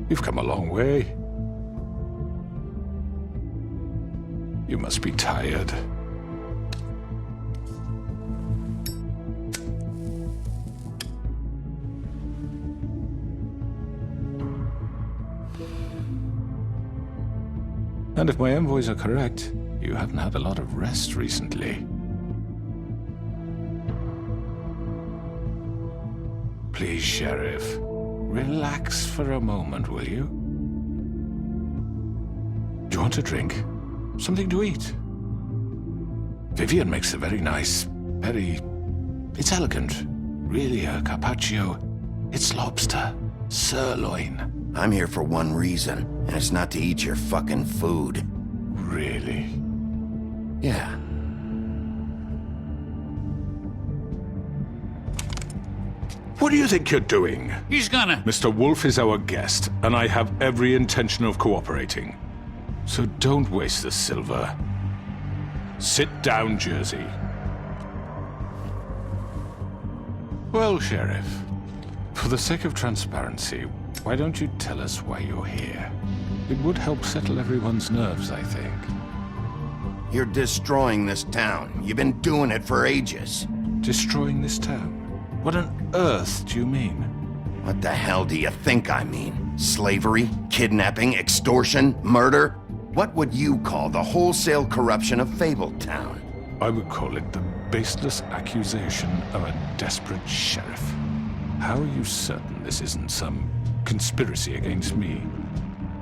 You've come a long way. You must be tired. And if my envoys are correct, you haven't had a lot of rest recently. Please, Sheriff, relax for a moment, will you? Do you want a drink? Something to eat? Vivian makes a very nice, it's elegant. Really a carpaccio. It's lobster, sirloin. I'm here for one reason, and it's not to eat your fucking food. Really? Yeah. What do you think you're doing? He's gonna... Mr. Wolf is our guest, and I have every intention of cooperating. So don't waste the silver. Sit down, Jersey. Well, Sheriff, for the sake of transparency, why don't you tell us why you're here? It would help settle everyone's nerves, I think. You're destroying this town. You've been doing it for ages. Destroying this town? What on earth do you mean? What the hell do you think I mean? Slavery? Kidnapping? Extortion? Murder? What would you call the wholesale corruption of Fabletown? I would call it the baseless accusation of a desperate sheriff. How are you certain this isn't some conspiracy against me?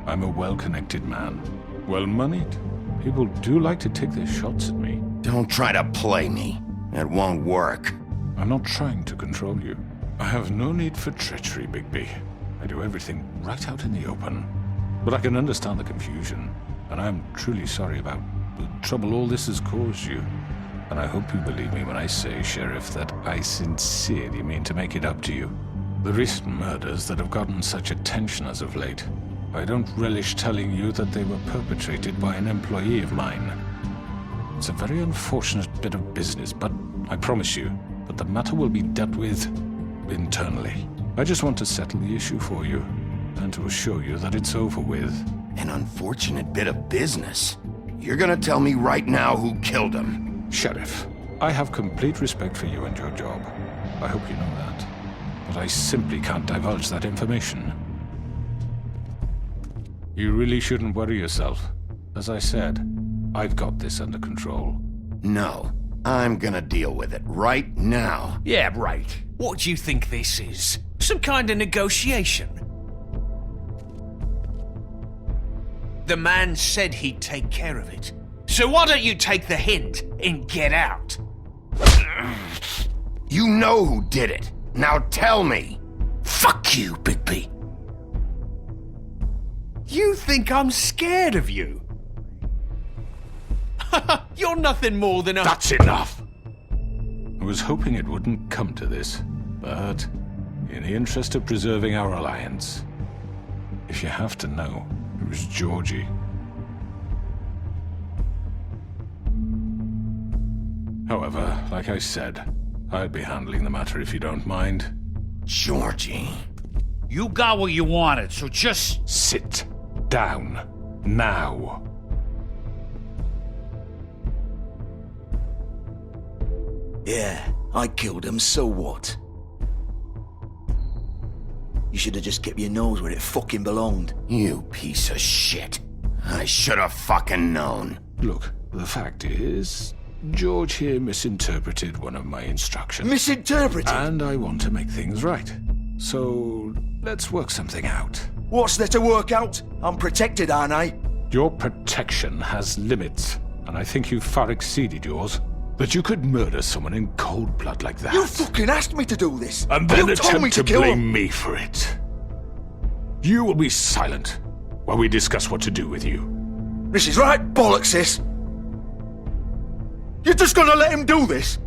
I'm a well-connected man, well-moneyed. People do like to take their shots at me. Don't try to play me. It won't work. I'm not trying to control you. I have no need for treachery, Bigby. I do everything right out in the open. But I can understand the confusion, and I am truly sorry about the trouble all this has caused you. And I hope you believe me when I say, Sheriff, that I sincerely mean to make it up to you. The recent murders that have gotten such attention as of late, I don't relish telling you that they were perpetrated by an employee of mine. It's a very unfortunate bit of business, but I promise you that the matter will be dealt with internally. I just want to settle the issue for you, and to assure you that it's over with. An unfortunate bit of business? You're gonna tell me right now who killed him? Sheriff, I have complete respect for you and your job. I hope you know that. But I simply can't divulge that information. You really shouldn't worry yourself. As I said, I've got this under control. No. I'm gonna deal with it right now. Yeah, right. What do you think this is? Some kind of negotiation? The man said he'd take care of it. So why don't you take the hint and get out? You know who did it. Now tell me. Fuck you, Bigby. You think I'm scared of you? You're nothing more than a... That's enough! I was hoping it wouldn't come to this, but in the interest of preserving our alliance, if you have to know, it was Georgie. However, like I said, I'd be handling the matter if you don't mind. Georgie. You got what you wanted, so just... Sit down. Now. Yeah, I killed him, so what? You should have just kept your nose where it fucking belonged. You piece of shit. I should have fucking known. Look, the fact is, George here misinterpreted one of my instructions. Misinterpreted? And I want to make things right. So, let's work something out. What's there to work out? I'm protected, aren't I? Your protection has limits, and I think you've far exceeded yours. That you could murder someone in cold blood like that. You fucking asked me to do this! And then you told me attempt to kill blame him. me for it. You will be silent while we discuss what to do with you. This is right bollocks, sis. You're just gonna let him do this?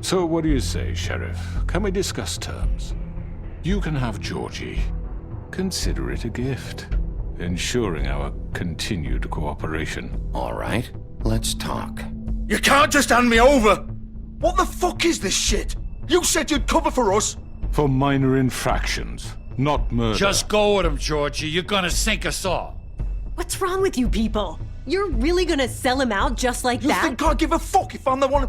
So what do you say, Sheriff? Can we discuss terms? You can have Georgie. Consider it a gift, ensuring our continued cooperation. All right, let's talk. You can't just hand me over! What the fuck is this shit? You said you'd cover for us! For minor infractions, not murder. Just go with him, Georgie. You're gonna sink us all. What's wrong with you people? You're really gonna sell him out just like You that? think I give a fuck if I'm the one?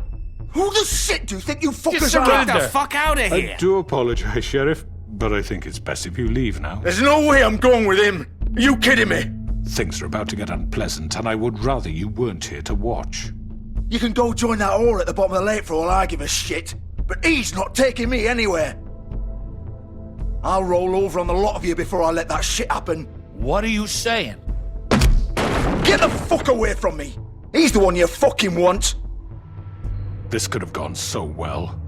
Who the shit do you think you fuckers Just are? Get surrender. the fuck out of here! I do apologize, Sheriff, but I think it's best if you leave now. There's no way I'm going with him. Are you kidding me? Things are about to get unpleasant, and I would rather you weren't here to watch. You can go join that whore at the bottom of the lake for all I give a shit. But he's not taking me anywhere. I'll roll over on the lot of you before I let that shit happen. What are you saying? Get the fuck away from me! He's the one you fucking want! This could have gone so well.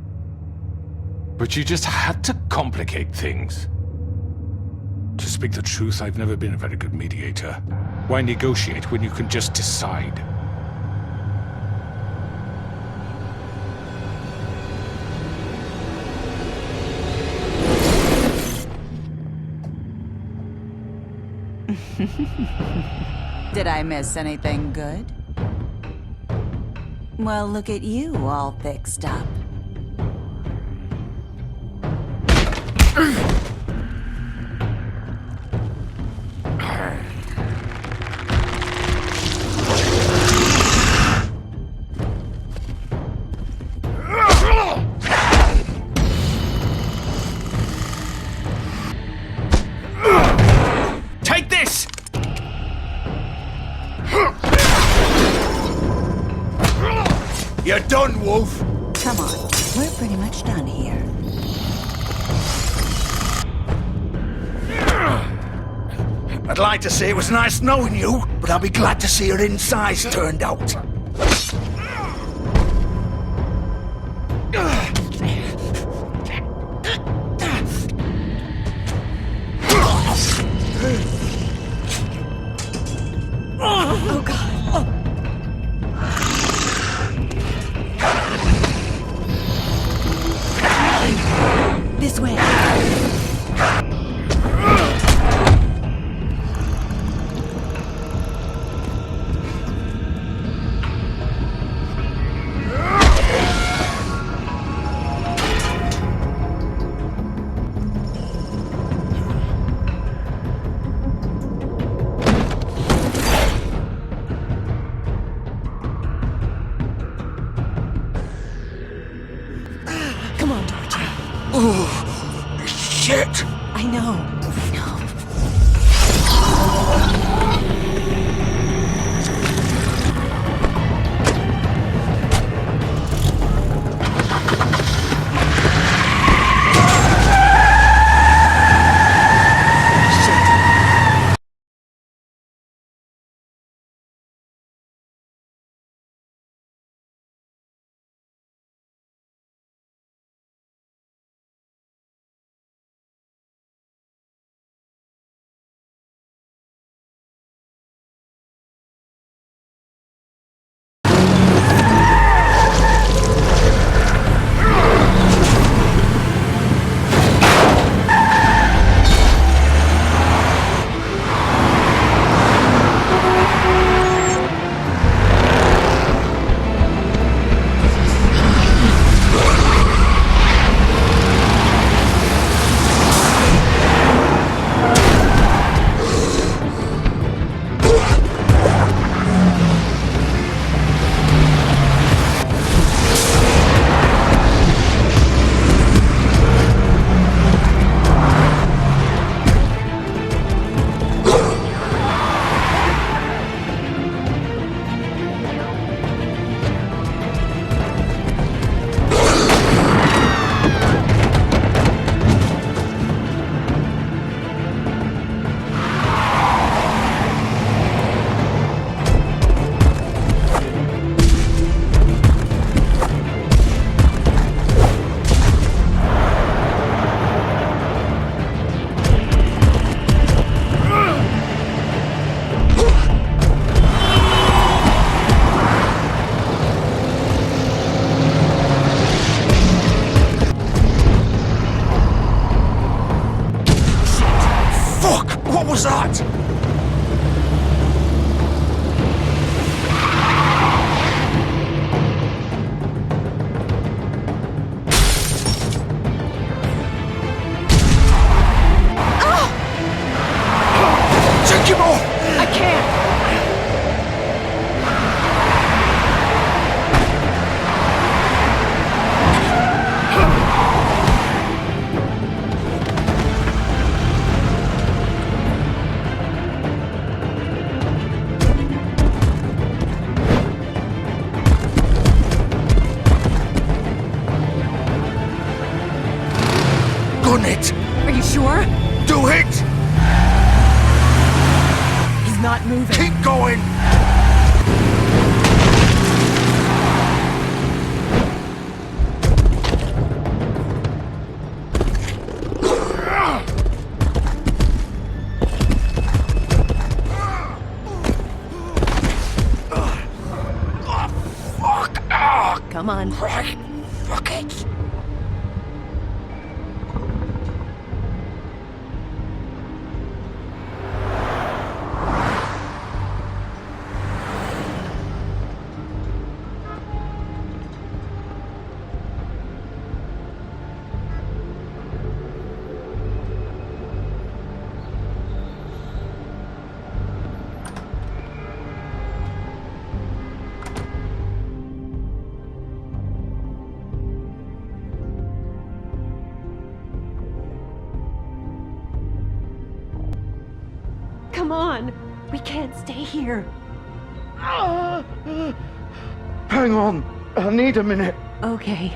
But you just had to complicate things. To speak the truth, I've never been a very good mediator. Why negotiate when you can just decide? Did I miss anything good? Well, look at you, all fixed up. Take this! You're done, Wolf! Come on, we're pretty much done here. I'd like to say it was nice knowing you, but I'll be glad to see your insides turned out. Oh god. This way. Come on, Georgie. Shit! I know. What was that? Gun it! Are you sure? Do it! He's not moving. Keep going! Come on. Right. Fuck it. Come on. We can't stay here. Hang on. I need a minute. Okay.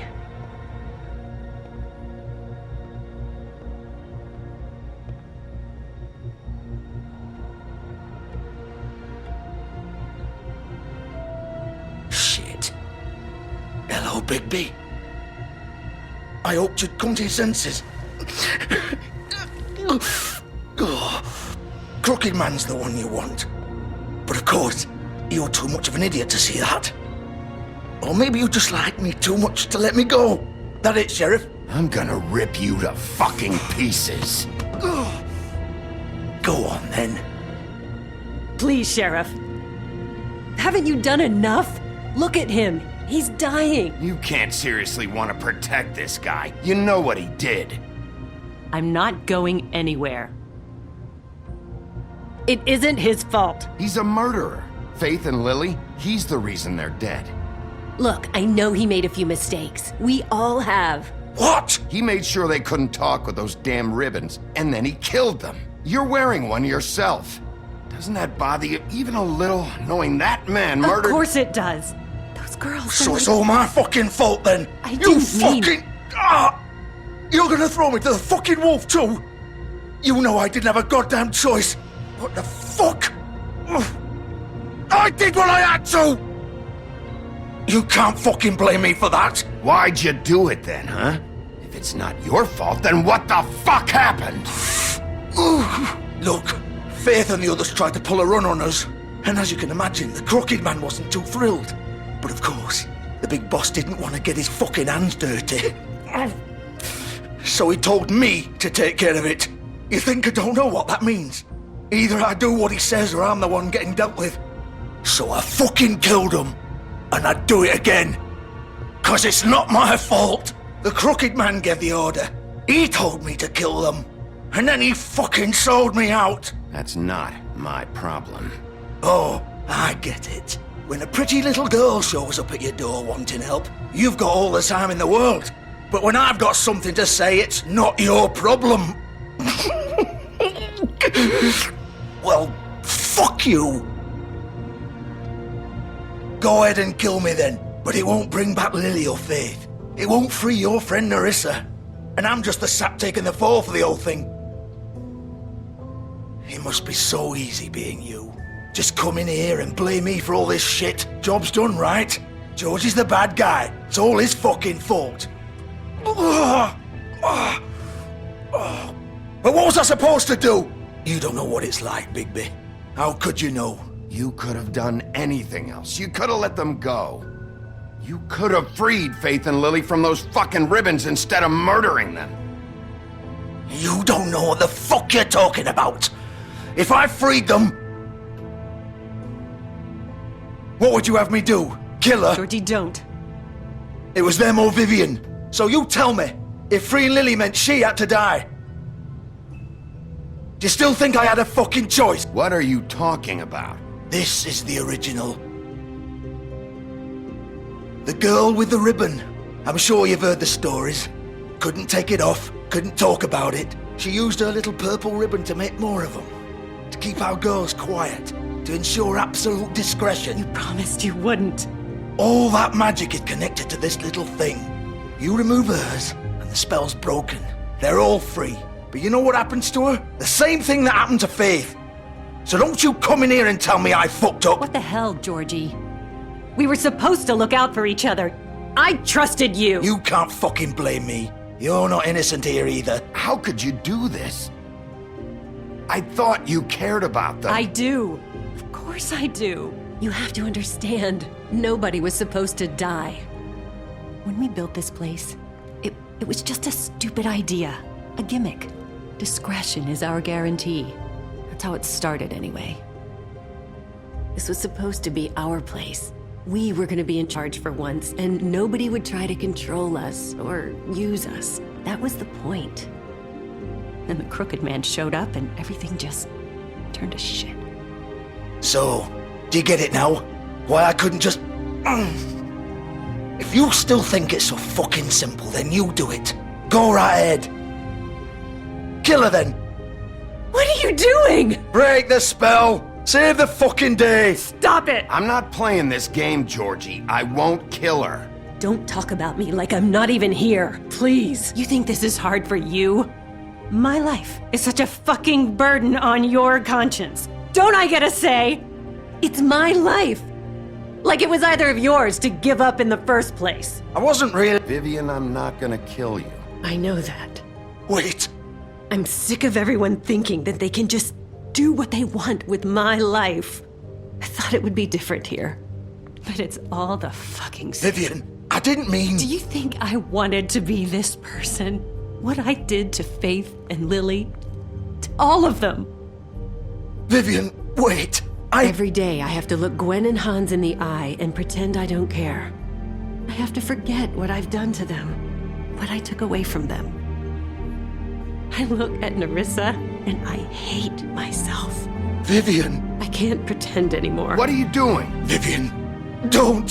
Shit. Hello, Bigby. I hoped you'd come to your senses. Crooked Man's the one you want. But of course, you're too much of an idiot to see that. Or maybe you just like me too much to let me go. That it, Sheriff? I'm gonna rip you to fucking pieces. Go on, then. Please, Sheriff. Haven't you done enough? Look at him. He's dying. You can't seriously want to protect this guy. You know what he did. I'm not going anywhere. It isn't his fault. He's a murderer. Faith and Lily, he's the reason they're dead. Look, I know he made a few mistakes. We all have. What? He made sure they couldn't talk with those damn ribbons, and then he killed them. You're wearing one yourself. Doesn't that bother you even a little, knowing that man murdered— Of course it does. Those girls So are it's like... all my fucking fault then? I You didn't mean- fucking... You're gonna throw me to the fucking wolf too? You know I didn't have a goddamn choice. What the fuck? I did what I had to! You can't fucking blame me for that. Why'd you do it then, huh? If it's not your fault, then what the fuck happened? Look, Faith and the others tried to pull a run on us. And as you can imagine, the Crooked Man wasn't too thrilled. But of course, the big boss didn't want to get his fucking hands dirty. So he told me to take care of it. You think I don't know what that means? Either I do what he says or I'm the one getting dealt with. So I fucking killed him. And I'd do it again. 'Cause it's not my fault. The Crooked Man gave the order. He told me to kill them. And then he fucking sold me out. That's not my problem. Oh, I get it. When a pretty little girl shows up at your door wanting help, you've got all the time in the world. But when I've got something to say, it's not your problem. Well, fuck you. Go ahead and kill me then, but it won't bring back Lily or Faith. It won't free your friend Nerissa. And I'm just the sap taking the fall for the whole thing. It must be so easy being you. Just come in here and blame me for all this shit. Job's done, right? George is the bad guy. It's all his fucking fault. But what was I supposed to do? You don't know what it's like, Bigby. How could you know? You could have done anything else. You could have let them go. You could have freed Faith and Lily from those fucking ribbons instead of murdering them. You don't know what the fuck you're talking about. If I freed them, what would you have me do? Kill her? Georgie, don't. It was them or Vivian. So you tell me, if freeing Lily meant she had to die, do you still think I had a fucking choice? What are you talking about? This is the original. The girl with the ribbon. I'm sure you've heard the stories. Couldn't take it off, couldn't talk about it. She used her little purple ribbon to make more of them. To keep our girls quiet. To ensure absolute discretion. You promised you wouldn't. All that magic is connected to this little thing. You remove hers, and the spell's broken. They're all free. But you know what happens to her? The same thing that happened to Faith. So don't you come in here and tell me I fucked up. What the hell, Georgie? We were supposed to look out for each other. I trusted you. You can't fucking blame me. You're not innocent here either. How could you do this? I thought you cared about them. I do. Of course I do. You have to understand, nobody was supposed to die. When we built this place, it was just a stupid idea. A gimmick. Discretion is our guarantee. That's how it started anyway. This was supposed to be our place. We were gonna be in charge for once, and nobody would try to control us or use us. That was the point. Then the crooked man showed up and everything just turned to shit. So, do you get it now? Why I couldn't just... If you still think it's so fucking simple, then you do it. Go right ahead. Kill her then. What are you doing? Break the spell. Save the fucking day. Stop it! I'm not playing this game, Georgie. I won't kill her. Don't talk about me like I'm not even here. Please. You think this is hard for you? My life is such a fucking burden on your conscience. Don't I get a say? It's my life. Like it was either of yours to give up in the first place. I wasn't really... Vivian, I'm not gonna kill you. I know that. Wait. I'm sick of everyone thinking that they can just do what they want with my life. I thought it would be different here. But it's all the fucking same. Vivian, I didn't mean... Do you think I wanted to be this person? What I did to Faith and Lily? To all of them? Vivian, wait. Every day I have to look Gwen and Hans in the eye and pretend I don't care. I have to forget what I've done to them, what I took away from them. I look at Nerissa and I hate myself. Vivian. I can't pretend anymore. What are you doing? Vivian, don't.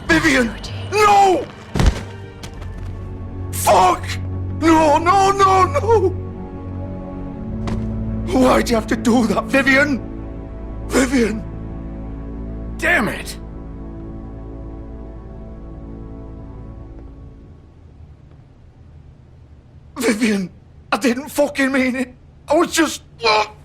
Vivian, Georgie. no! Fuck! No, no, no, no! Why'd you have to do that, Vivian? Vivian! Damn it! Vivian, I didn't fucking mean it. I was just... Oh!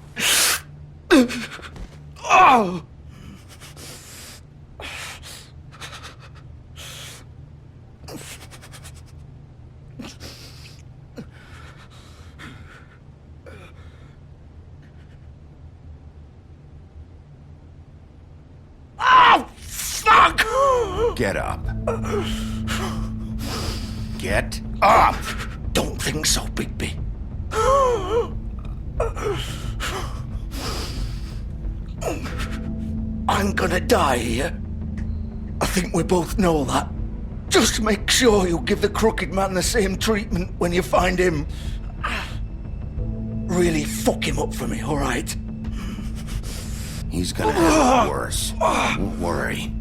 Oh, fuck! Get up. Get up! Don't think so, Bigby. I'm gonna die here. I think we both know that. Just make sure you give the crooked man the same treatment when you find him. Really fuck him up for me, alright? He's gonna have it worse. Don't worry.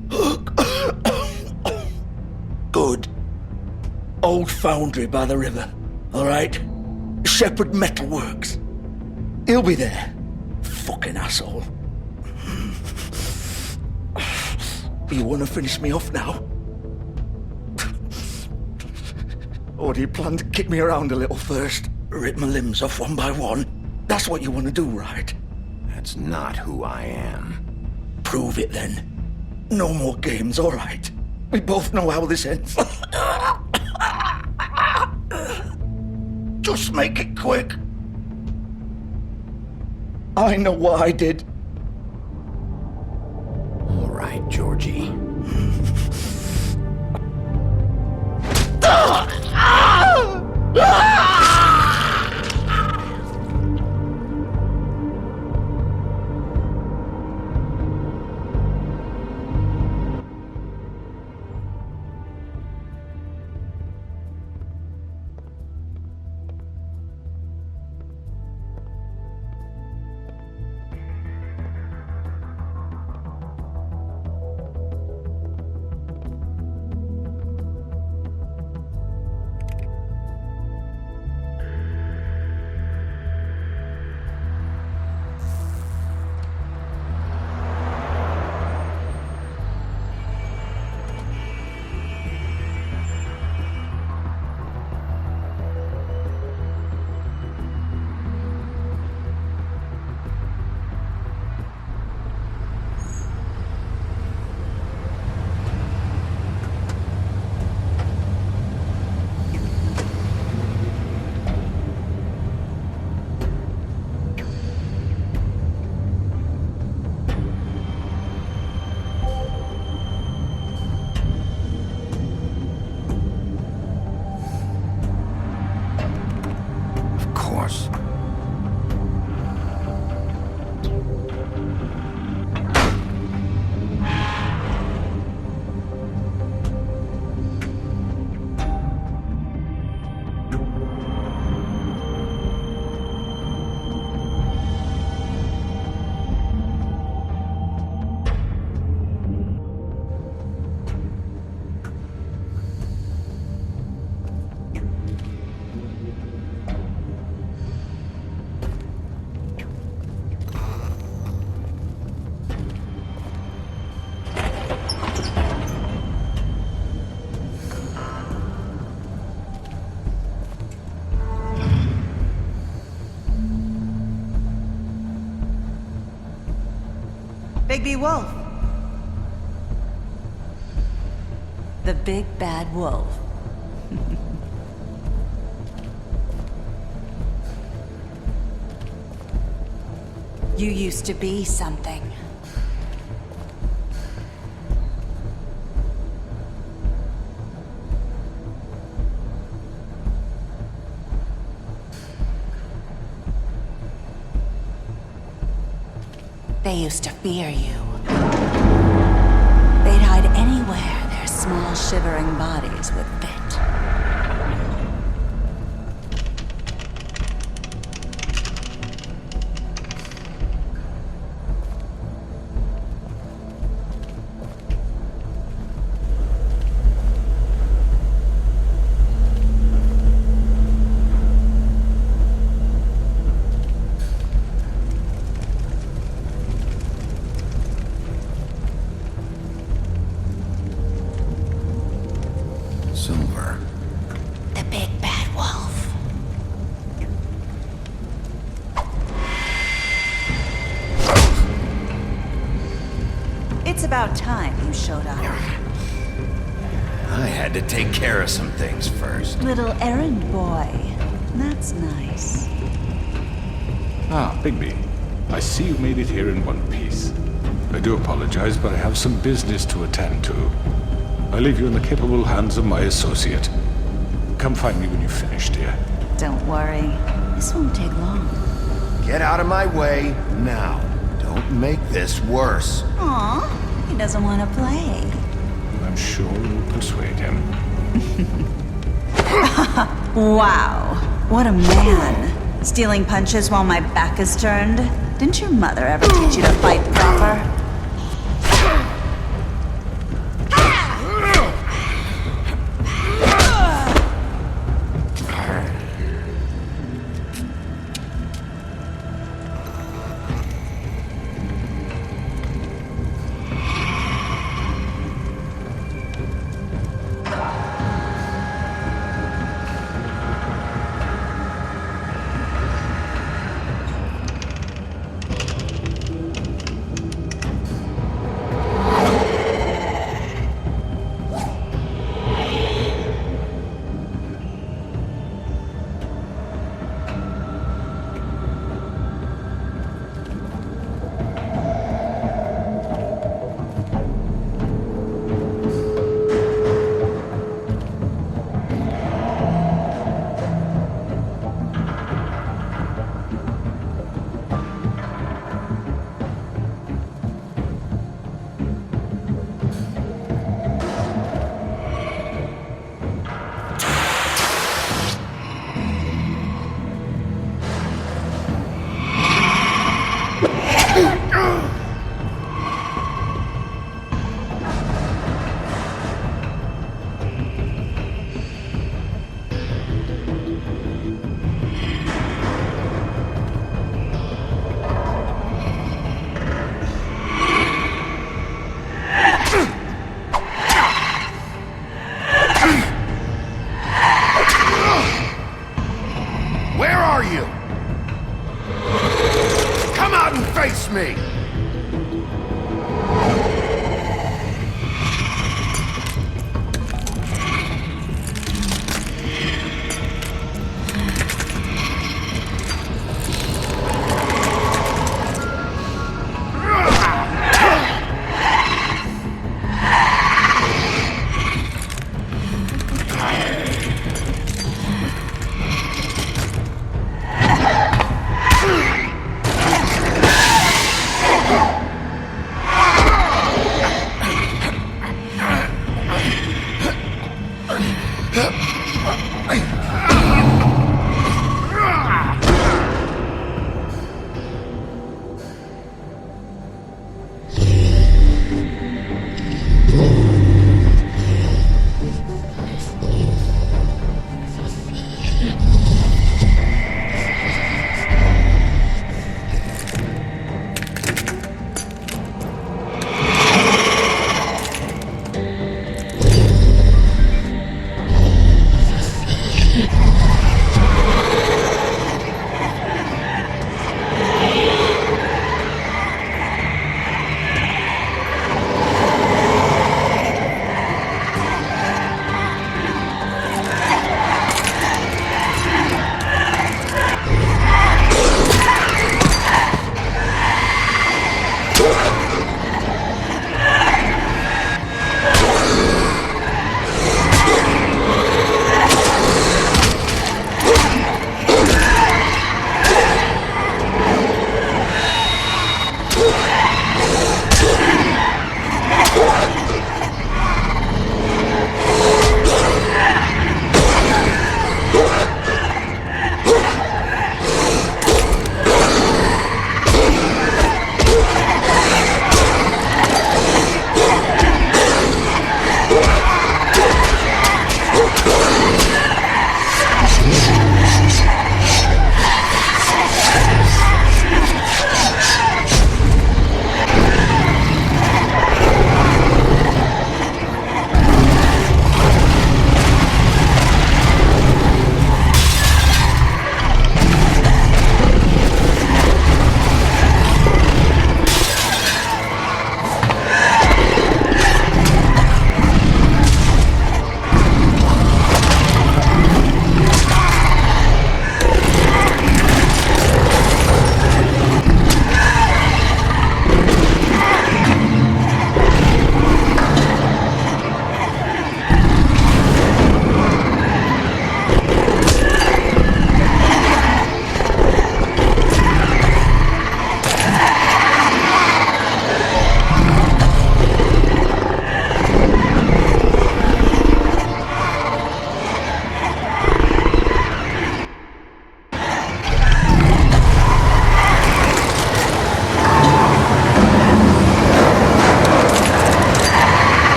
Good. Old foundry by the river, alright? Shepherd Metalworks. He'll be there. Fucking asshole. You wanna finish me off now? Or do you plan to kick me around a little first? Rip my limbs off one by one? That's what you wanna do, right? That's not who I am. Prove it then. No more games, alright? We both know how this ends. Just make it quick. I know what I did. All right, Georgie. Bigby Wolf. The big bad wolf. You used to be something. They used to fear you. They'd hide anywhere their small shivering bodies would fit. Silver. The big bad wolf. It's about time you showed up. I had to take care of some things first. Little errand boy. That's nice. Ah, Bigby. I see you made it here in one piece. I do apologize, but I have some business to attend to. I leave you in the capable hands of my associate. Come find me when you've finished, dear. Don't worry. This won't take long. Get out of my way now. Don't make this worse. Aw, he doesn't want to play. I'm sure you'll persuade him. Wow, what a man. Stealing punches while my back is turned? Didn't your mother ever teach you to fight proper? Where are you? Come out and face me!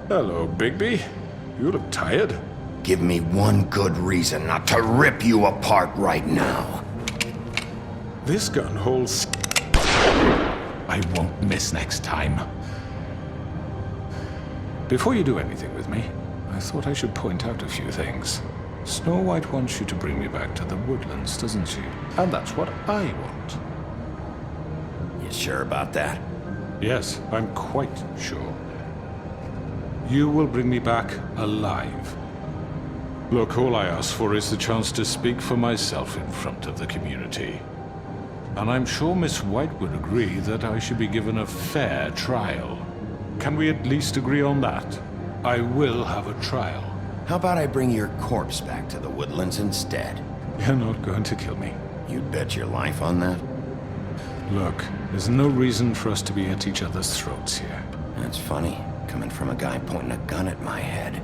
Hello, Bigby. You look tired. Give me one good reason not to rip you apart right now. This gun holds... I won't miss next time. Before you do anything with me, I thought I should point out a few things. Snow White wants you to bring me back to the woodlands, doesn't she? And that's what I want. You sure about that? Yes, I'm quite sure. You will bring me back alive. Look, all I ask for is the chance to speak for myself in front of the community. And I'm sure Miss White would agree that I should be given a fair trial. Can we at least agree on that? I will have a trial. How about I bring your corpse back to the woodlands instead? You're not going to kill me. You'd bet your life on that? Look, there's no reason for us to be at each other's throats here. That's funny, coming from a guy pointing a gun at my head.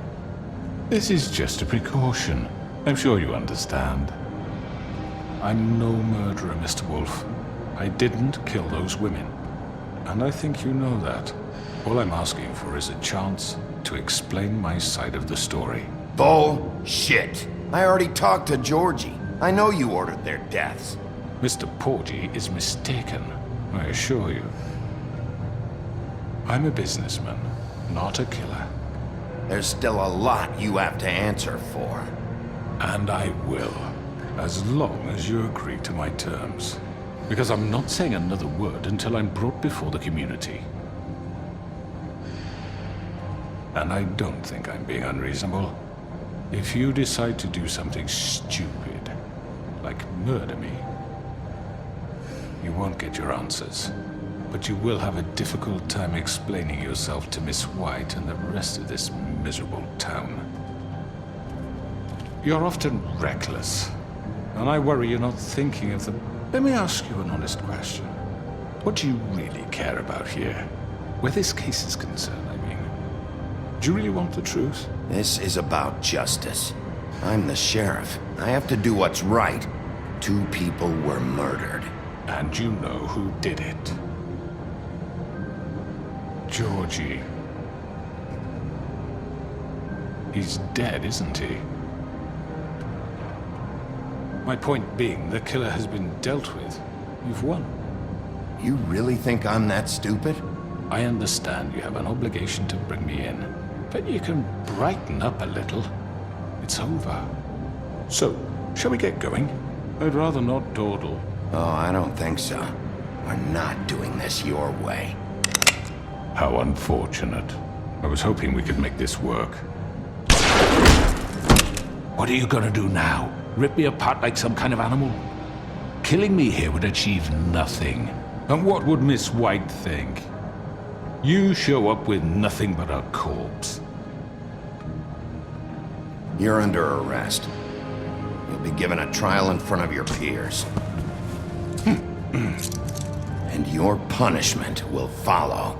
This is just a precaution. I'm sure you understand. I'm no murderer, Mr. Wolf. I didn't kill those women. And I think you know that. All I'm asking for is a chance to explain my side of the story. Bullshit! I already talked to Georgie. I know you ordered their deaths. Mr. Porgy is mistaken, I assure you. I'm a businessman, not a killer. There's still a lot you have to answer for. And I will, as long as you agree to my terms. Because I'm not saying another word until I'm brought before the community. And I don't think I'm being unreasonable. If you decide to do something stupid, like murder me, you won't get your answers. But you will have a difficult time explaining yourself to Miss White and the rest of this miserable town. You're often reckless, and I worry you're not thinking of the... Let me ask you an honest question. What do you really care about here? Where this case is concerned, I mean. Do you really want the truth? This is about justice. I'm the sheriff. I have to do what's right. 2 people were murdered. And you know who did it. Georgie. He's dead, isn't he? My point being, the killer has been dealt with. You've won. You really think I'm that stupid? I understand you have an obligation to bring me in, but you can brighten up a little. It's over. So, shall we get going? I'd rather not dawdle. Oh, I don't think so. We're not doing this your way. How unfortunate. I was hoping we could make this work. What are you gonna do now? Rip me apart like some kind of animal? Killing me here would achieve nothing. And what would Miss White think? You show up with nothing but a corpse. You're under arrest. You'll be given a trial in front of your peers. And your punishment will follow.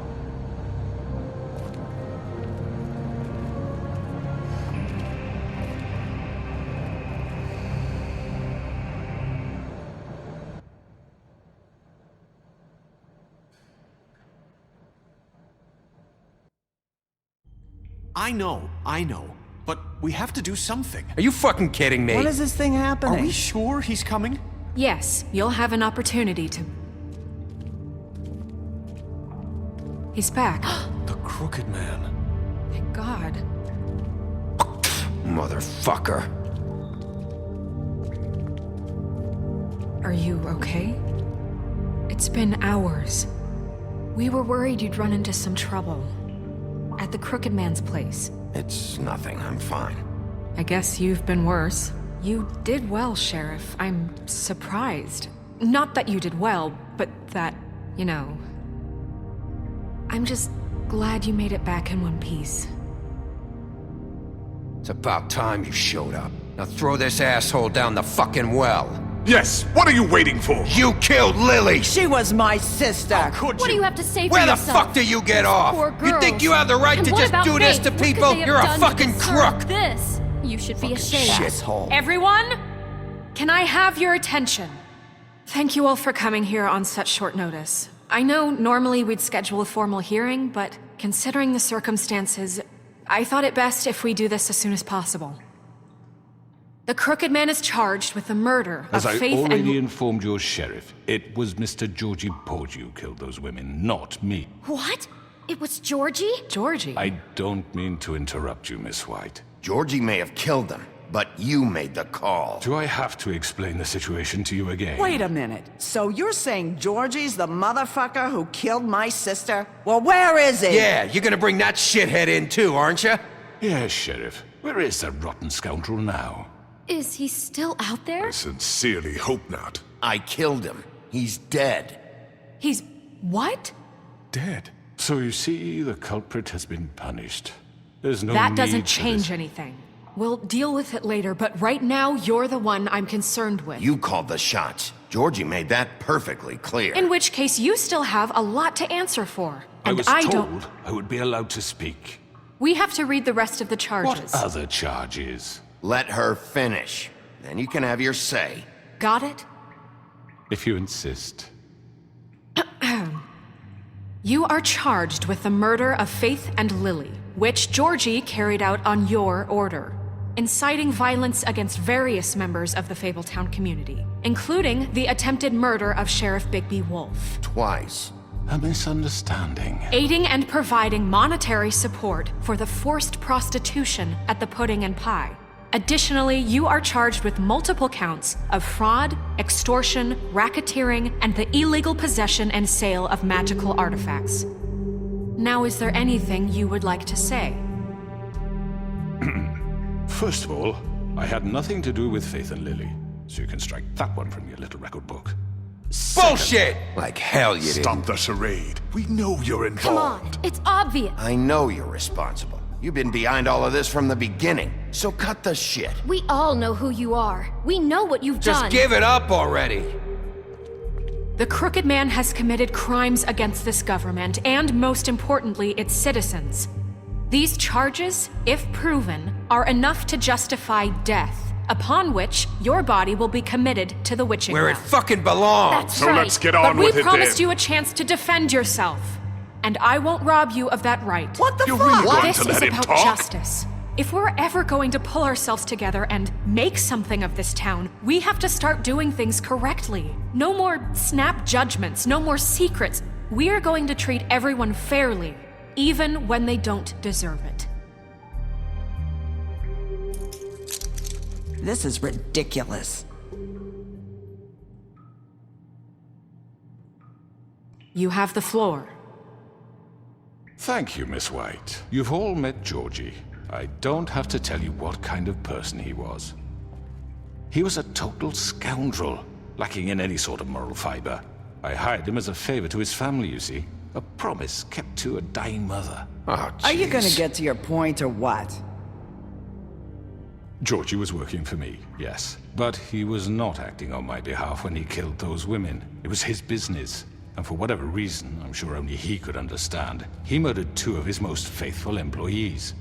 I know. But we have to do something. Are you fucking kidding me? When is this thing happening? Are we sure he's coming? Yes, you'll have an opportunity to... He's back. The Crooked Man. Thank God. Motherfucker. Are you okay? It's been hours. We were worried you'd run into some trouble. At the Crooked Man's place. It's nothing, I'm fine. I guess you've been worse. You did well, Sheriff. I'm surprised. Not that you did well, but that, you know... I'm just glad you made it back in one piece. It's about time you showed up. Now throw this asshole down the fucking well. Yes, what are you waiting for? You killed Lily! She was my sister. How could What you? do you have to say for Where the yourself? fuck do you get off? Poor You girls. think you have the right And to what just about do this Faith? to What could people? they have You're a done to fucking deserve crook! This. You should be ashamed. Shithole. Everyone? Can I have your attention? Thank you all for coming here on such short notice. I know normally we'd schedule a formal hearing, but considering the circumstances, I thought it best if we do this as soon as possible. The Crooked Man is charged with the murder As of I Faith already and... informed your sheriff, it was Mr. Georgie Porgy who killed those women, not me. What? It was Georgie? Georgie? I don't mean to interrupt you, Miss White. Georgie may have killed them, but you made the call. Do I have to explain the situation to you again? Wait a minute. So you're saying Georgie's the motherfucker who killed my sister? Well, where is he? Yeah, you're gonna bring that shithead in too, aren't you? Yes, Sheriff. Where is that rotten scoundrel now? Is he still out there? I sincerely hope not. I killed him. He's dead. He's... what? Dead. So you see, the culprit has been punished. There's no That need doesn't for change this. anything. We'll deal with it later, but right now, you're the one I'm concerned with. You called the shots. Georgie made that perfectly clear. In which case, you still have a lot to answer for. I And was I told don't... I would be allowed to speak. We have to read the rest of the charges. What other charges? Let her finish. Then you can have your say. Got it? If you insist. You are charged with the murder of Faith and Lily, which Georgie carried out on your order, inciting violence against various members of the Fabletown community, including the attempted murder of Sheriff Bigby Wolf. Twice. A misunderstanding. Aiding and providing monetary support for the forced prostitution at the Pudding and Pie. Additionally, you are charged with multiple counts of fraud, extortion, racketeering, and the illegal possession and sale of magical artifacts. Now, is there anything you would like to say? First of all, I had nothing to do with Faith and Lily, so you can strike that one from your little record book. Bullshit! Like hell you didn't. Stop the charade. We know you're involved. Come on, it's obvious. I know you're responsible. You've been behind all of this from the beginning, so cut the shit. We all know who you are. We know what you've Just done. give it up already. The Crooked Man has committed crimes against this government and, most importantly, its citizens. These charges, if proven, are enough to justify death, upon which your body will be committed to the witching Where it well. fucking belongs. That's So right. let's get on But we with it promised then. you a chance to defend yourself, and I won't rob you of that right. What the You're fuck? really going This to is let him about talk? justice. If we're ever going to pull ourselves together and make something of this town, we have to start doing things correctly. No more snap judgments, no more secrets. We are going to treat everyone fairly, even when they don't deserve it. This is ridiculous. You have the floor. Thank you, Miss White. You've all met Georgie. I don't have to tell you what kind of person he was. He was a total scoundrel, lacking in any sort of moral fiber. I hired him as a favor to his family, you see. A promise kept to a dying mother. Oh, Are you gonna jeez. get to your point or what? Georgie was working for me, yes. But he was not acting on my behalf when he killed those women. It was his business. And for whatever reason, I'm sure only he could understand, he murdered 2 of his most faithful employees.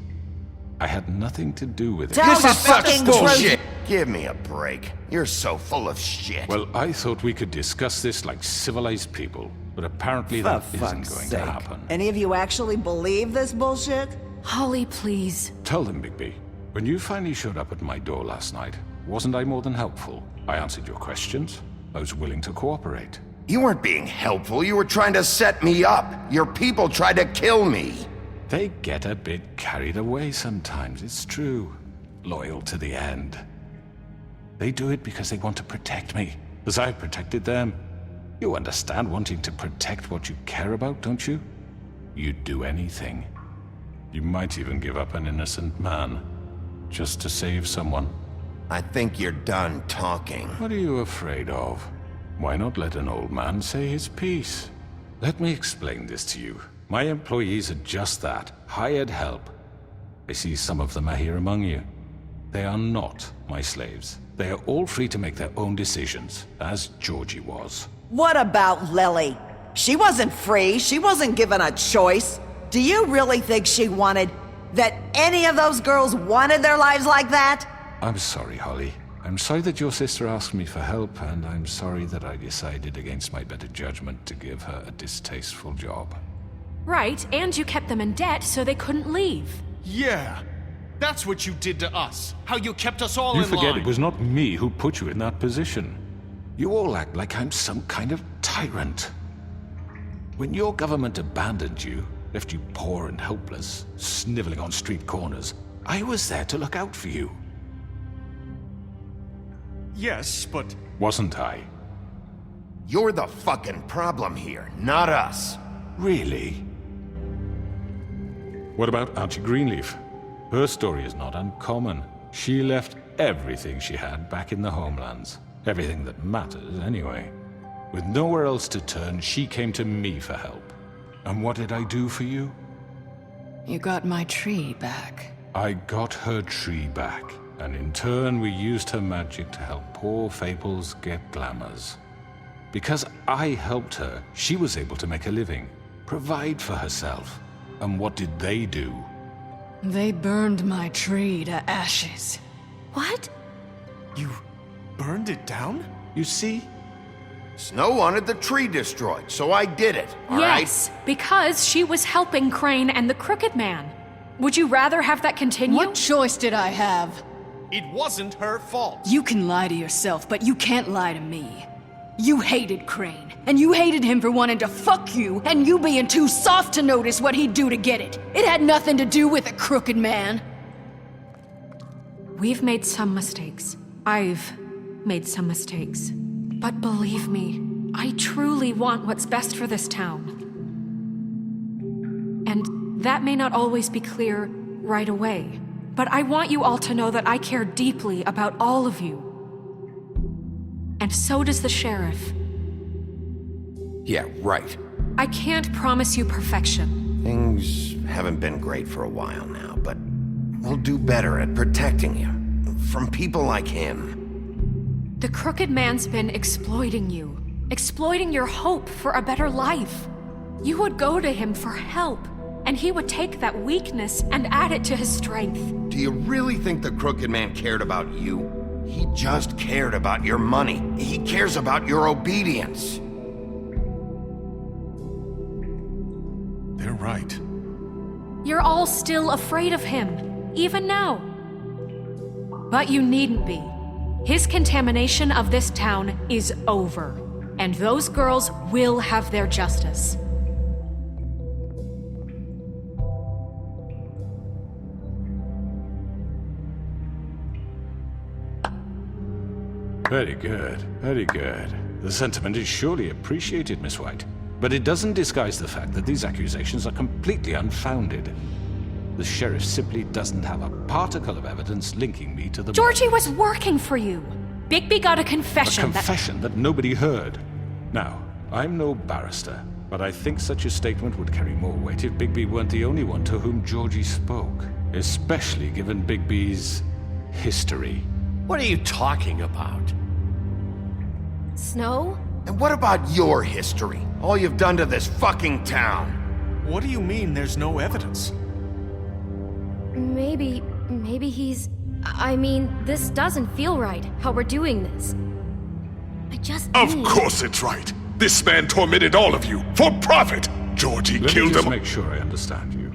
I had nothing to do with it. Tell This the is such fucking bullshit. Give me a break. You're so full of shit. Well, I thought we could discuss this like civilized people, but apparently For that isn't fuck's going sake. to happen. Any of you actually believe this bullshit? Holly, please. Tell them, Bigby, when you finally showed up at my door last night, wasn't I more than helpful? I answered your questions. I was willing to cooperate. You weren't being helpful. You were trying to set me up. Your people tried to kill me. They get a bit carried away sometimes, it's true. Loyal to the end. They do it because they want to protect me, as I've protected them. You understand wanting to protect what you care about, don't you? You'd do anything. You might even give up an innocent man, just to save someone. I think you're done talking. What are you afraid of? Why not let an old man say his piece? Let me explain this to you. My employees are just that, hired help. I see some of them are here among you. They are not my slaves. They are all free to make their own decisions, as Georgie was. What about Lily? She wasn't free. She wasn't given a choice. Do you really think she wanted... that any of those girls wanted their lives like that? I'm sorry, Holly. I'm sorry that your sister asked me for help, and I'm sorry that I decided against my better judgment to give her a distasteful job. Right, and you kept them in debt so they couldn't leave. Yeah. That's what you did to us. How you kept us all You in forget line. it was not me who put you in that position. You all act like I'm some kind of tyrant. When your government abandoned you, left you poor and helpless, sniveling on street corners, I was there to look out for you. Yes, but... Wasn't I? You're the fucking problem here, not us. Really? What about Auntie Greenleaf? Her story is not uncommon. She left everything she had back in the homelands. Everything that matters, anyway. With nowhere else to turn, she came to me for help. And what did I do for you? You got my tree back. I got her tree back, and in turn we used her magic to help poor Fables get glamours. Because I helped her, she was able to make a living, provide for herself. And what did they do? They burned my tree to ashes. What? You burned it down? You see? Snow wanted the tree destroyed, so I did it, all right? Yes, because she was helping Crane and the Crooked Man. Would you rather have that continue? What choice did I have? It wasn't her fault. You can lie to yourself, but you can't lie to me. You hated Crane, and you hated him for wanting to fuck you, and you being too soft to notice what he'd do to get it. It had nothing to do with the Crooked Man. We've made some mistakes. I've made some mistakes. But believe me, I truly want what's best for this town. And that may not always be clear right away. But I want you all to know that I care deeply about all of you. And so does the sheriff. Yeah, right. I can't promise you perfection. Things haven't been great for a while now, but we'll do better at protecting you. From people like him. The Crooked Man's been exploiting you. Exploiting your hope for a better life. You would go to him for help, and he would take that weakness and add it to his strength. Do you really think the Crooked Man cared about you? He just cared about your money. He cares about your obedience. They're right. You're all still afraid of him, even now. But you needn't be. His contamination of this town is over, and those girls will have their justice. Very good, very good. The sentiment is surely appreciated, Miss White. But it doesn't disguise the fact that these accusations are completely unfounded. The sheriff simply doesn't have a particle of evidence linking me to the... Georgie was working for you. Bigby got a confession. A confession that nobody heard. Now, I'm no barrister, but I think such a statement would carry more weight if Bigby weren't the only one to whom Georgie spoke. Especially given Bigby's history. What are you talking about? Snow? And what about your history? All you've done to this fucking town? What do you mean there's no evidence? Maybe he's... I mean, this doesn't feel right, how we're doing this. I just Of need... course it's right. This man tormented all of you for profit. Georgie killed Let me just him. make sure I understand you.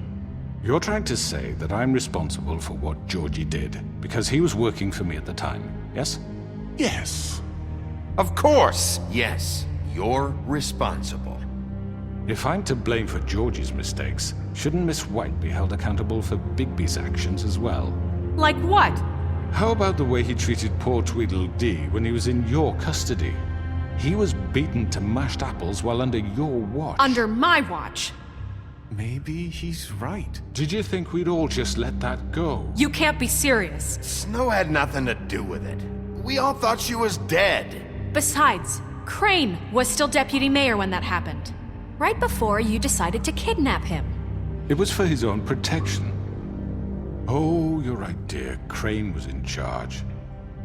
You're trying to say that I'm responsible for what Georgie did because he was working for me at the time, yes? Yes. Of course, yes. You're responsible. If I'm to blame for Georgie's mistakes, shouldn't Miss White be held accountable for Bigby's actions as well? Like what? How about the way he treated poor Tweedledee when he was in your custody? He was beaten to mashed apples while under your watch. Under my watch. Maybe he's right. Did you think we'd all just let that go? You can't be serious. Snow had nothing to do with it. We all thought she was dead. Besides, Crane was still deputy mayor when that happened. Right before you decided to kidnap him. It was for his own protection. Oh, you're right, dear. Crane was in charge.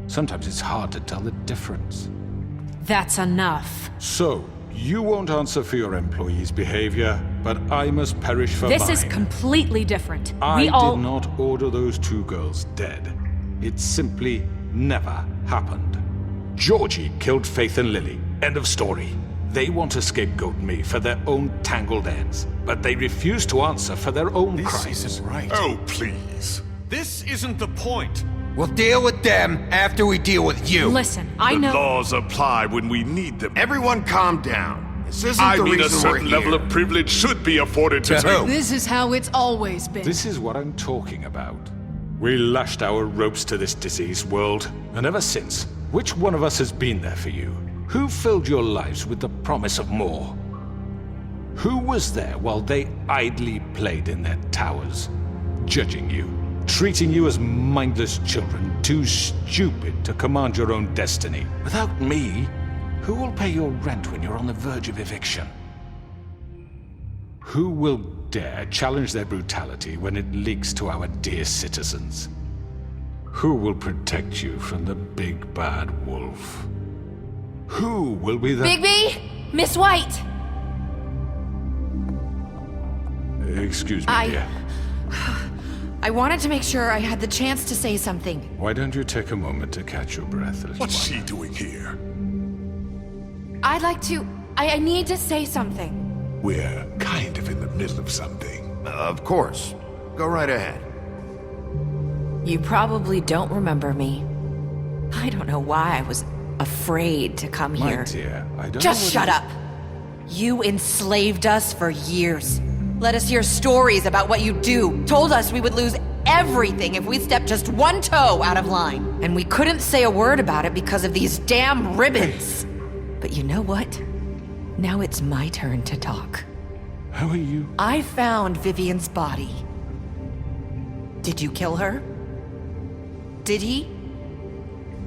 Sometimes it's hard to tell the difference. That's enough. So, you won't answer for your employees' behavior, but I must perish for mine. This is completely different. I did not order those two girls dead. It simply never happened. Georgie killed Faith and Lily. End of story. They want to scapegoat me for their own tangled ends, but they refuse to answer for their own crimes. This isn't right. Oh, please. This isn't the point. We'll deal with them after we deal with you. Listen, I The know. laws apply when we need them. Everyone calm down. This isn't I the mean, a reason certain we're level here. of privilege should be afforded to To who? me. This is how it's always been. This is what I'm talking about. We lashed our ropes to this diseased world, and ever since, which one of us has been there for you? Who filled your lives with the promise of more? Who was there while they idly played in their towers, judging you, treating you as mindless children, too stupid to command your own destiny? Without me, who will pay your rent when you're on the verge of eviction? Who will dare challenge their brutality when it leaks to our dear citizens? Who will protect you from the big bad wolf? Who will be the— Bigby? Miss White! Excuse me, dear. I wanted to make sure I had the chance to say something. Why don't you take a moment to catch your breath, little What's one? she doing here? I'd like to... I need to say something. We're kind of in the middle of something. Of course. Go right ahead. You probably don't remember me. I don't know why I was afraid to come My here. dear, I don't Just know shut up! You enslaved us for years. Let us hear stories about what you do. Told us we would lose everything if we stepped just one toe out of line. And we couldn't say a word about it because of these damn ribbons. But you know what? Now it's my turn to talk. How are you? I found Vivian's body. Did you kill her? Did he?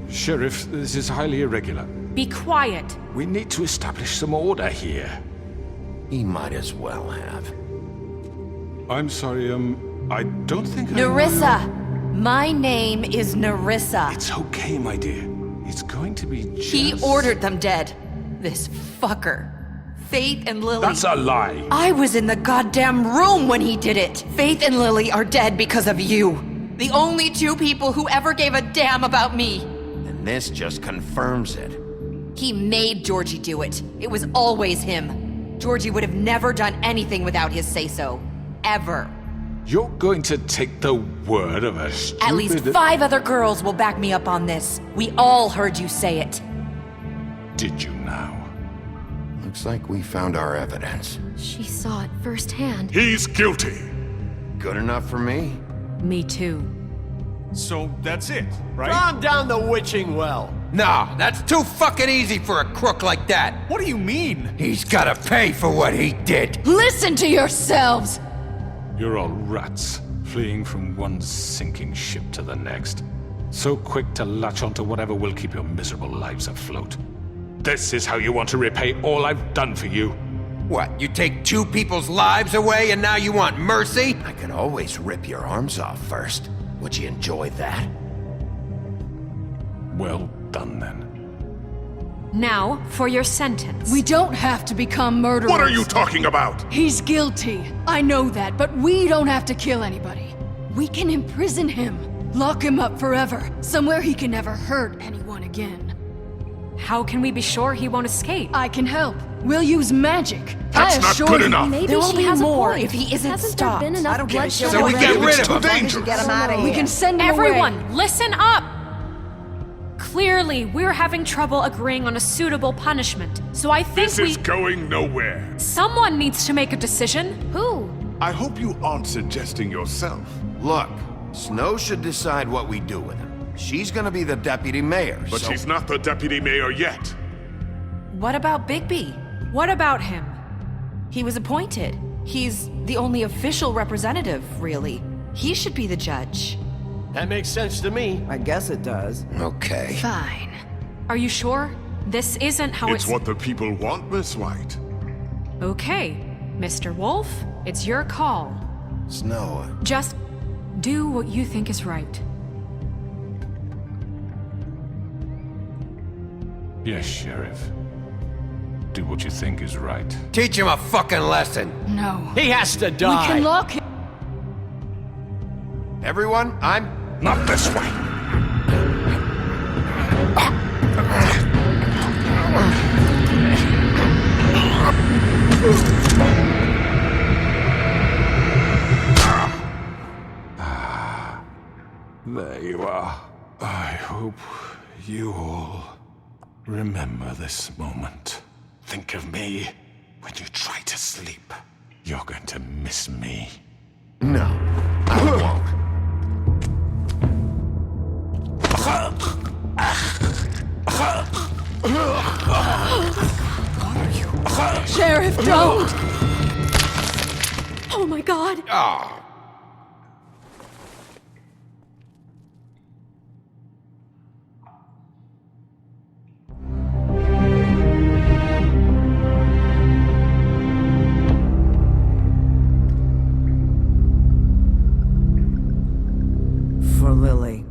Sheriff, this is highly irregular. Be quiet. We need to establish some order here. He might as well have. I'm sorry, I don't think Nerissa! My name is Nerissa. It's okay, my dear. It's going to be just— He ordered them dead. This fucker. Faith and Lily. That's a lie! I was in the goddamn room when he did it. Faith and Lily are dead because of you. The only two people who ever gave a damn about me. And this just confirms it. He made Georgie do it. It was always him. Georgie would have never done anything without his say-so. Ever. You're going to take the word of a stupid— At least 5 other girls will back me up on this. We all heard you say it. Did you now? Looks like we found our evidence. She saw it firsthand. He's guilty. Good enough for me? Me too. So that's it, right? Calm down the witching well. No, that's too fucking easy for a crook like that. What do you mean? He's gotta pay for what he did. Listen to yourselves! You're all rats, fleeing from one sinking ship to the next. So quick to latch onto whatever will keep your miserable lives afloat. This is how you want to repay all I've done for you? What, you take 2 people's lives away and now you want mercy? I could always rip your arms off first. Would you enjoy that? Well done, then. Now, for your sentence. We don't have to become murderers. What are you talking about? He's guilty. I know that, but we don't have to kill anybody. We can imprison him. Lock him up forever. Somewhere he can never hurt anyone again. How can we be sure he won't escape? I can help. We'll use magic. That's I not assure good you. enough. Maybe There will she be has more a point. if he isn't Hasn't stopped. there been enough I don't give a bloodshed shit So we what get they do. rid It's of too him. dangerous. Get him out of here. We can send him away. Everyone, listen up! Clearly, we're having trouble agreeing on a suitable punishment, so I think This is going nowhere. Someone needs to make a decision. Who? I hope you aren't suggesting yourself. Look, Snow should decide what we do with him. She's gonna be the deputy mayor, But so... she's not the deputy mayor yet. What about Bigby? What about him? He was appointed. He's the only official representative, really. He should be the judge. That makes sense to me. I guess it does. Okay. Fine. Are you sure? This isn't how It's what the people want, Miss White. Okay, Mr. Wolf, it's your call. Snow, Just do what you think is right. Yes, Sheriff. Do what you think is right. Teach him a fucking lesson. No. He has to We die. can lock him. everyone, I'm... Not this way. There you are. I hope you all remember this moment. Think of me when you try to sleep. You're going to miss me. No, I won't. Sheriff, don't! Oh my god! For Lily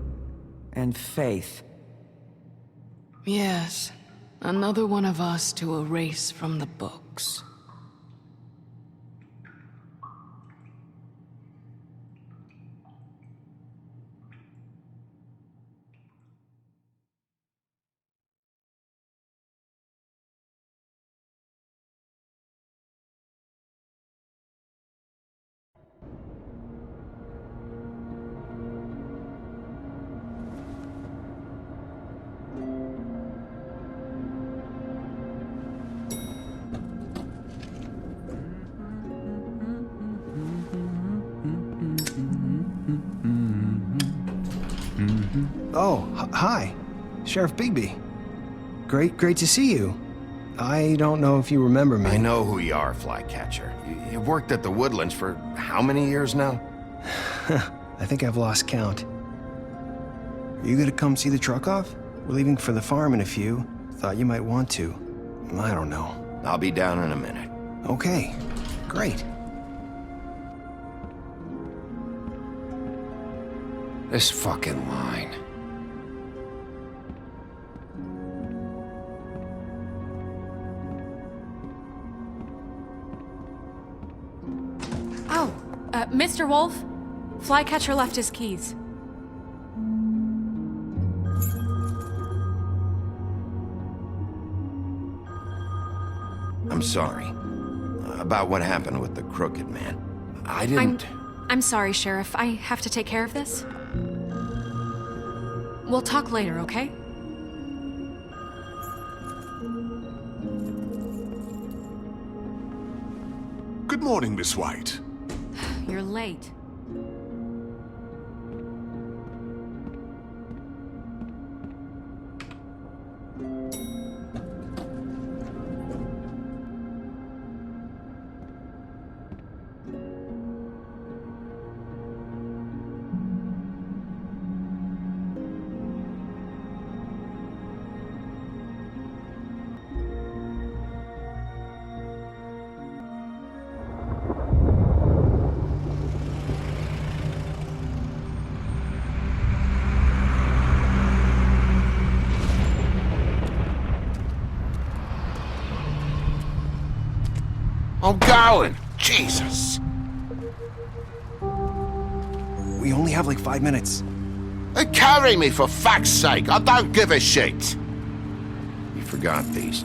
and Faith. Yes, another one of us to erase from the books. Oh, hi. Sheriff Bigby. Great to see you. I don't know if you remember me. I know who you are, Flycatcher. You've worked at the Woodlands for how many years now? I think I've lost count. Are you gonna come see the truck off? We're leaving for the farm in a few. Thought you might want to. I don't know. I'll be down in a minute. Okay, great. This fucking line. Oh, Mr. Wolf? Flycatcher left his keys. I'm sorry. About what happened with the crooked man. I didn't... I'm sorry, Sheriff. I have to take care of this. We'll talk later, okay? Good morning, Miss White. You're late. I'm going! Jesus! We only have like 5 minutes. Carry me, for fuck's sake! I don't give a shit! You forgot these.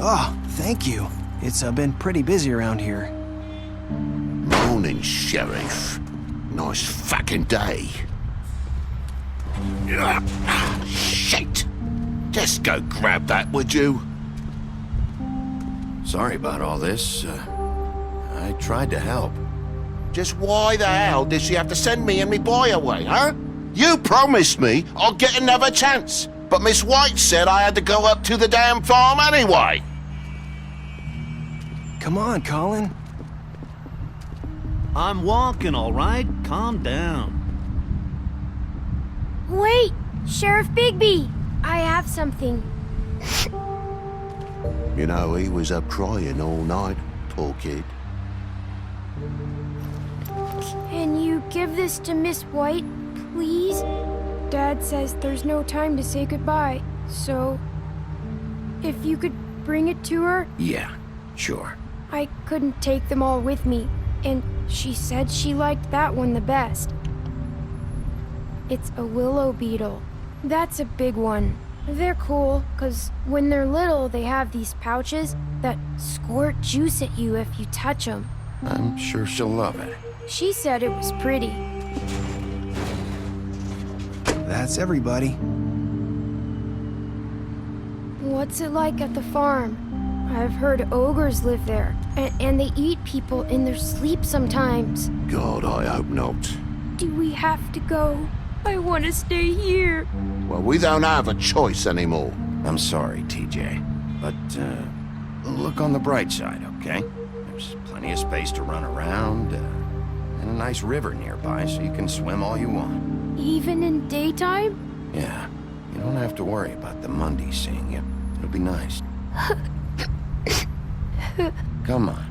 Oh, thank you. It's been pretty busy around here. Morning, Sheriff. Nice fucking day. Shit! Just go grab that, would you? Sorry about all this. I tried to help. Just why the hell did she have to send me and me boy away, huh? You promised me I'll get another chance, but Miss White said I had to go up to the damn farm anyway. Come on, Colin. I'm walking, all right? Calm down. Wait! Sheriff Bigby! I have something. You know, he was up crying all night, poor kid. Can you give this to Miss White, please? Dad says there's no time to say goodbye, so... if you could bring it to her? Yeah, sure. I couldn't take them all with me, and she said she liked that one the best. It's a willow beetle. That's a big one. They're cool, because when they're little, they have these pouches that squirt juice at you if you touch them. I'm sure she'll love it. She said it was pretty. That's everybody. What's it like at the farm? I've heard ogres live there, and they eat people in their sleep sometimes. God, I hope not. Do we have to go? I want to stay here. Well, we don't have a choice anymore. I'm sorry, TJ. But, look on the bright side, okay? There's plenty of space to run around, and a nice river nearby, so you can swim all you want. Even in daytime? Yeah, you don't have to worry about the Mundies seeing you. It'll be nice. Come on,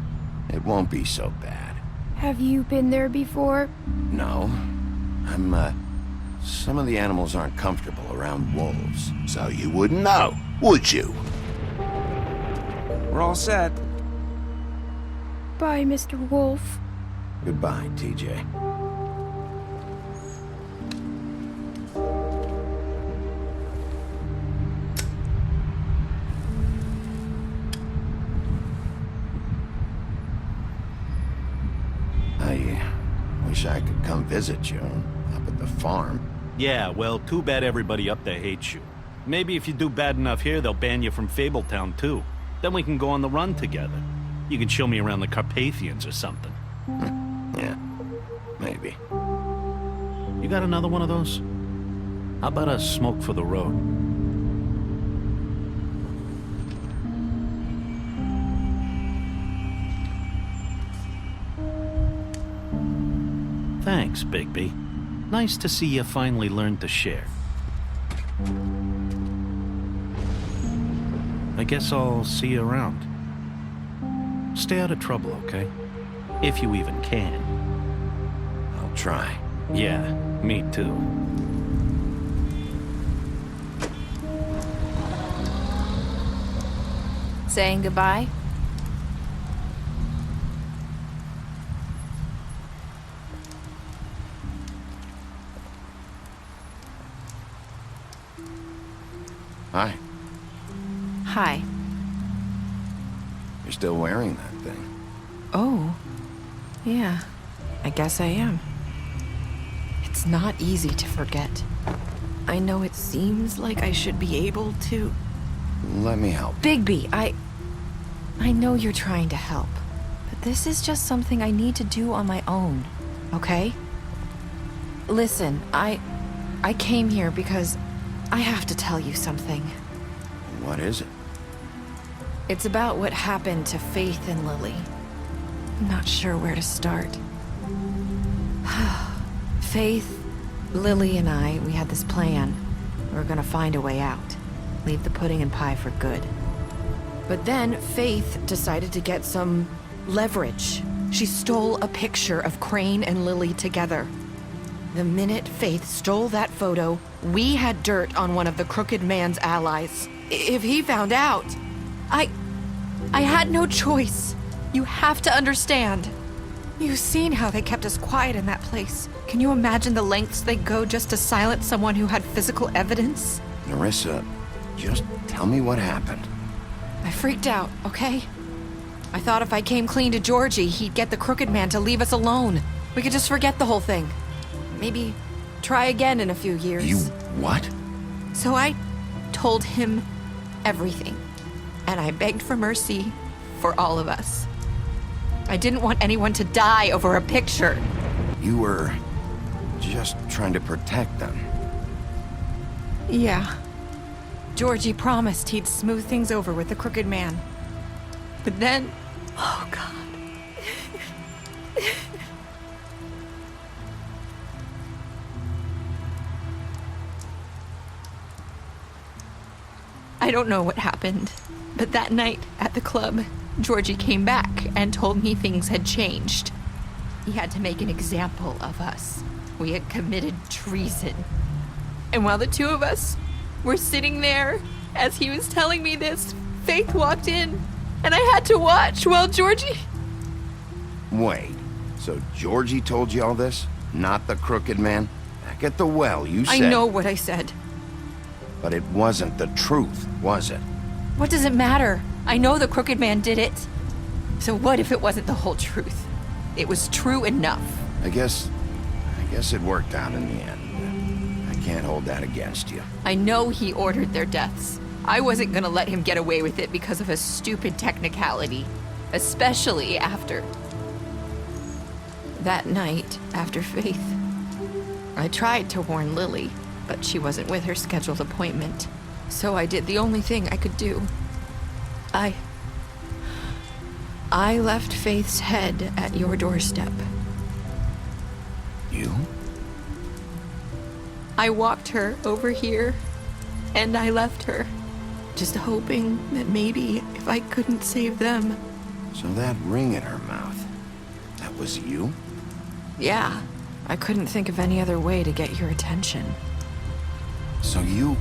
it won't be so bad. Have you been there before? No, some of the animals aren't comfortable around wolves, so you wouldn't know, would you? We're all set. Bye, Mr. Wolf. Goodbye, TJ. I wish I could come visit you up at the farm. Yeah, well, too bad everybody up there hates you. Maybe if you do bad enough here, they'll ban you from Fabletown, too. Then we can go on the run together. You can show me around the Carpathians or something. Yeah, maybe. You got another one of those? How about a smoke for the road? Thanks, Bigby. Nice to see you finally learned to share. I guess I'll see you around. Stay out of trouble, okay? If you even can. I'll try. Yeah, me too. Saying goodbye? Hi. Hi. You're still wearing that thing. Oh. Yeah. I guess I am. It's not easy to forget. I know it seems like I should be able to... Let me help. Bigby, I know you're trying to help, but this is just something I need to do on my own, okay? Listen, I came here because I have to tell you something. What is it? It's about what happened to Faith and Lily. I'm not sure where to start. Faith, Lily, and I, we had this plan. We were gonna find a way out. Leave the pudding and pie for good. But then Faith decided to get some leverage. She stole a picture of Crane and Lily together. The minute Faith stole that photo, we had dirt on one of the Crooked Man's allies. If he found out, I had no choice. You have to understand. You've seen how they kept us quiet in that place. Can you imagine the lengths they go just to silence someone who had physical evidence? Nerissa, just tell me what happened. I freaked out, okay? I thought if I came clean to Georgie, he'd get the Crooked Man to leave us alone. We could just forget the whole thing. Maybe try again in a few years. You what? So I told him everything. And I begged for mercy for all of us. I didn't want anyone to die over a picture. You were just trying to protect them. Yeah. Georgie promised he'd smooth things over with the Crooked Man. But then... Oh, God. I don't know what happened, but that night at the club, Georgie came back and told me things had changed. He had to make an example of us. We had committed treason. And while the two of us were sitting there, as he was telling me this, Faith walked in, and I had to watch while Georgie... Wait, so Georgie told you all this? Not the Crooked Man? Back at the well, you said... I know what I said. But it wasn't the truth, was it? What does it matter? I know the Crooked Man did it. So what if it wasn't the whole truth? It was true enough. I guess it worked out in the end. I can't hold that against you. I know he ordered their deaths. I wasn't gonna let him get away with it because of a stupid technicality. Especially after... that night, after Faith. I tried to warn Lily, but she wasn't with her scheduled appointment. So I did the only thing I could do. I left Faith's head at your doorstep. You? I walked her over here, and I left her, just hoping that maybe if I couldn't save them. So that ring in her mouth, that was you? Yeah, I couldn't think of any other way to get your attention. So you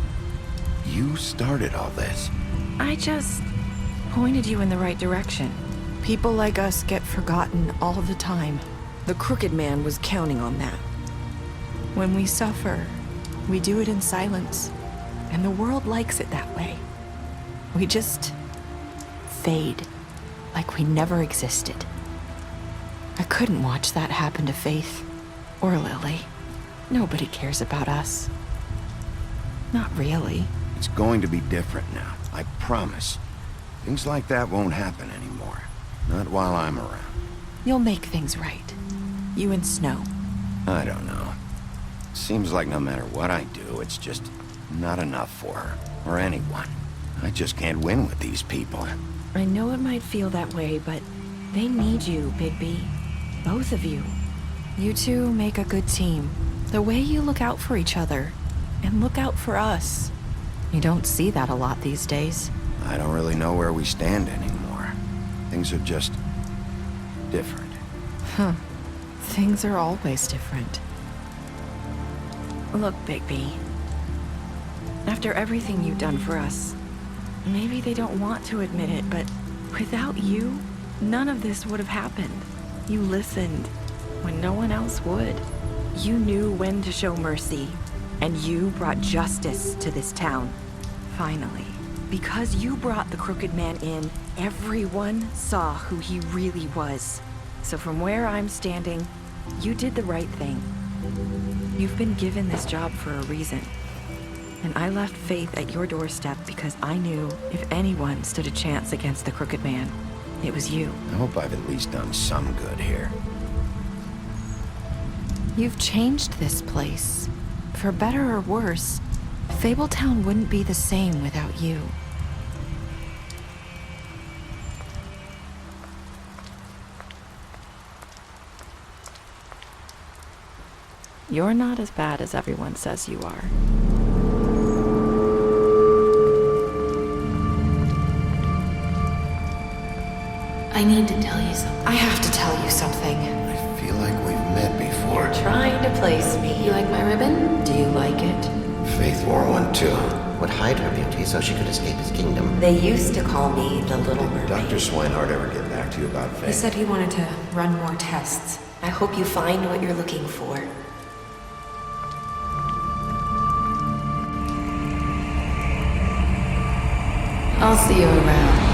started all this? I just pointed you in the right direction. People like us get forgotten all the time. The Crooked Man was counting on that. When we suffer, we do it in silence, and the world likes it that way. We just fade, like we never existed. I couldn't watch that happen to Faith, or Lily. Nobody cares about us. Not really. It's going to be different now, I promise. Things like that won't happen anymore. Not while I'm around. You'll make things right. You and Snow. I don't know. Seems like no matter what I do, it's just not enough for her, or anyone. I just can't win with these people. I know it might feel that way, but they need you, Bigby. Both of you. You two make a good team. The way you look out for each other, and look out for us. You don't see that a lot these days. I don't really know where we stand anymore. Things are just different. Huh. Things are always different. Look, Bigby. After everything you've done for us, maybe they don't want to admit it, but without you, none of this would have happened. You listened when no one else would. You knew when to show mercy, and you brought justice to this town. Finally. Because you brought the Crooked Man in, everyone saw who he really was. So from where I'm standing, you did the right thing. You've been given this job for a reason. And I left Faith at your doorstep because I knew if anyone stood a chance against the Crooked Man, it was you. I hope I've at least done some good here. You've changed this place. For better or worse, Fabletown wouldn't be the same without you. You're not as bad as everyone says you are. I need to tell you something. I have to tell you something. I feel like we've met before. You're trying to place me. You like my ribbon? Do you like it? Faith wore one too. Would hide her beauty so she could escape his kingdom. They used to call me the Little Did Mermaid. Dr. Swinehart ever get back to you about Faith? He said he wanted to run more tests. I hope you find what you're looking for. I'll see you around.